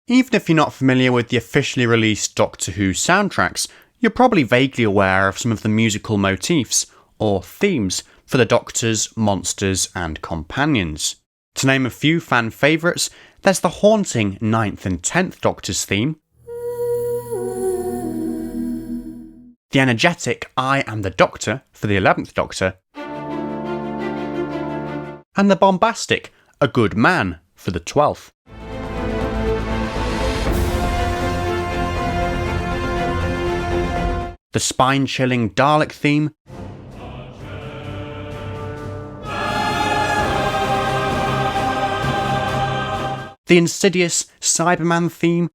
Even if you're not familiar with the officially released Doctor Who soundtracks, you're probably vaguely aware of some of the musical motifs, or themes, for the Doctors, monsters and companions. To name a few fan favourites, there's the haunting 9th and 10th Doctors theme, the energetic I Am the Doctor for the 11th Doctor, and the bombastic A Good Man for the 12th. The spine-chilling Dalek theme, the insidious Cyberman theme,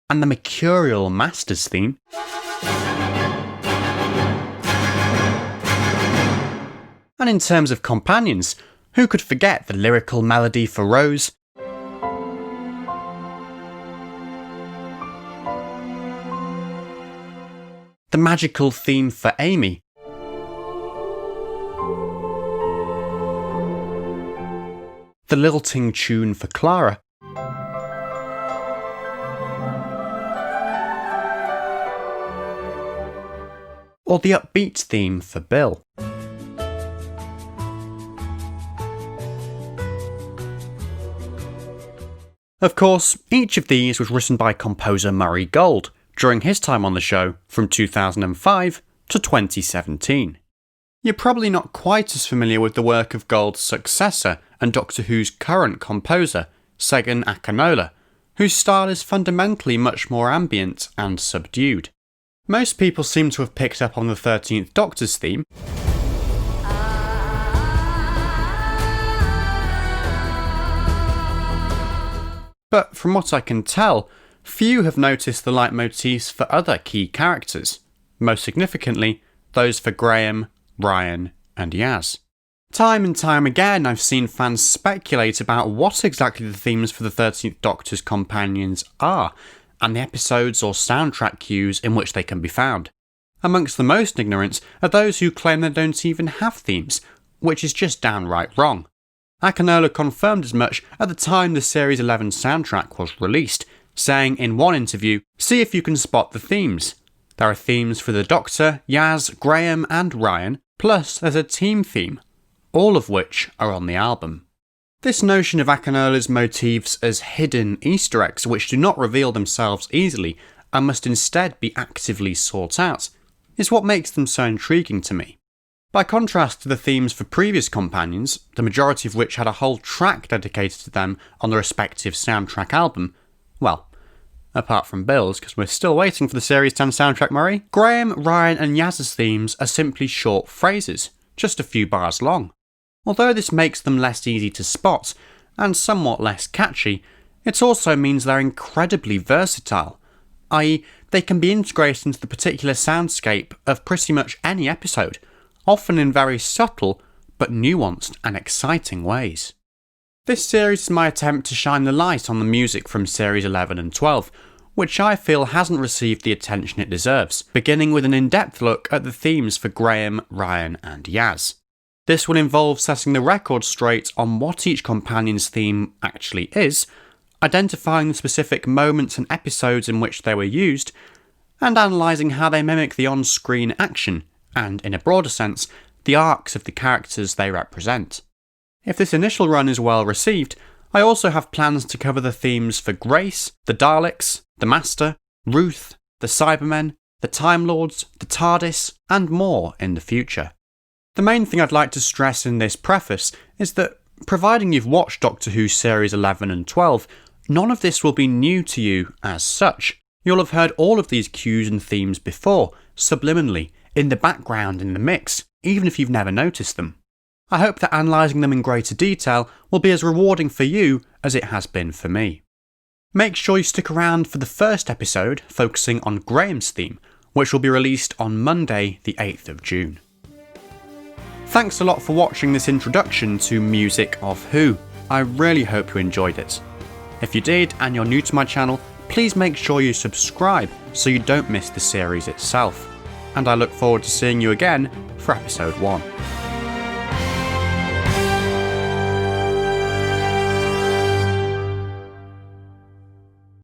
and the mercurial Masters theme, and in terms of companions, who could forget the lyrical melody for Rose, the magical theme for Amy, the lilting tune for Clara, or the upbeat theme for Bill. Of course, each of these was written by composer Murray Gold during his time on the show from 2005 to 2017. You're probably not quite as familiar with the work of Gold's successor and Doctor Who's current composer, Segun Akinola, whose style is fundamentally much more ambient and subdued. Most people seem to have picked up on the 13th Doctor's theme, but from what I can tell, few have noticed the leitmotifs for other key characters, most significantly those for Graham, Ryan and Yaz. Time and time again I've seen fans speculate about what exactly the themes for the 13th Doctor's companions are, and the episodes or soundtrack cues in which they can be found. Amongst the most ignorant are those who claim they don't even have themes, which is just downright wrong. Akinola confirmed as much at the time the Series 11 soundtrack was released, saying in one interview, "See if you can spot the themes. There are themes for the Doctor, Yaz, Graham and Ryan, plus there's a team theme, all of which are on the album." This notion of Akinola's motifs as hidden Easter eggs which do not reveal themselves easily and must instead be actively sought out is what makes them so intriguing to me. By contrast to the themes for previous companions, the majority of which had a whole track dedicated to them on the respective soundtrack album, well, apart from Bill's, because we're still waiting for the Series 10 soundtrack, Murray, Graham, Ryan and Yaz's themes are simply short phrases, just a few bars long. Although this makes them less easy to spot, and somewhat less catchy, it also means they're incredibly versatile, i.e. they can be integrated into the particular soundscape of pretty much any episode, often in very subtle but nuanced and exciting ways. This series is my attempt to shine the light on the music from Series 11 and 12, which I feel hasn't received the attention it deserves, beginning with an in-depth look at the themes for Graham, Ryan and Yaz. This will involve setting the record straight on what each companion's theme actually is, identifying the specific moments and episodes in which they were used, and analysing how they mimic the on-screen action, and in a broader sense, the arcs of the characters they represent. If this initial run is well received, I also have plans to cover the themes for Grace, the Daleks, the Master, Ruth, the Cybermen, the Time Lords, the TARDIS, and more in the future. The main thing I'd like to stress in this preface is that, providing you've watched Doctor Who Series 11 and 12, none of this will be new to you as such. You'll have heard all of these cues and themes before, subliminally, in the background in the mix, even if you've never noticed them. I hope that analysing them in greater detail will be as rewarding for you as it has been for me. Make sure you stick around for the first episode focusing on Graham's theme, which will be released on Monday the 8th of June. Thanks a lot for watching this introduction to Music of Who. I really hope you enjoyed it. If you did and you're new to my channel, please make sure you subscribe so you don't miss the series itself. And I look forward to seeing you again for episode 1.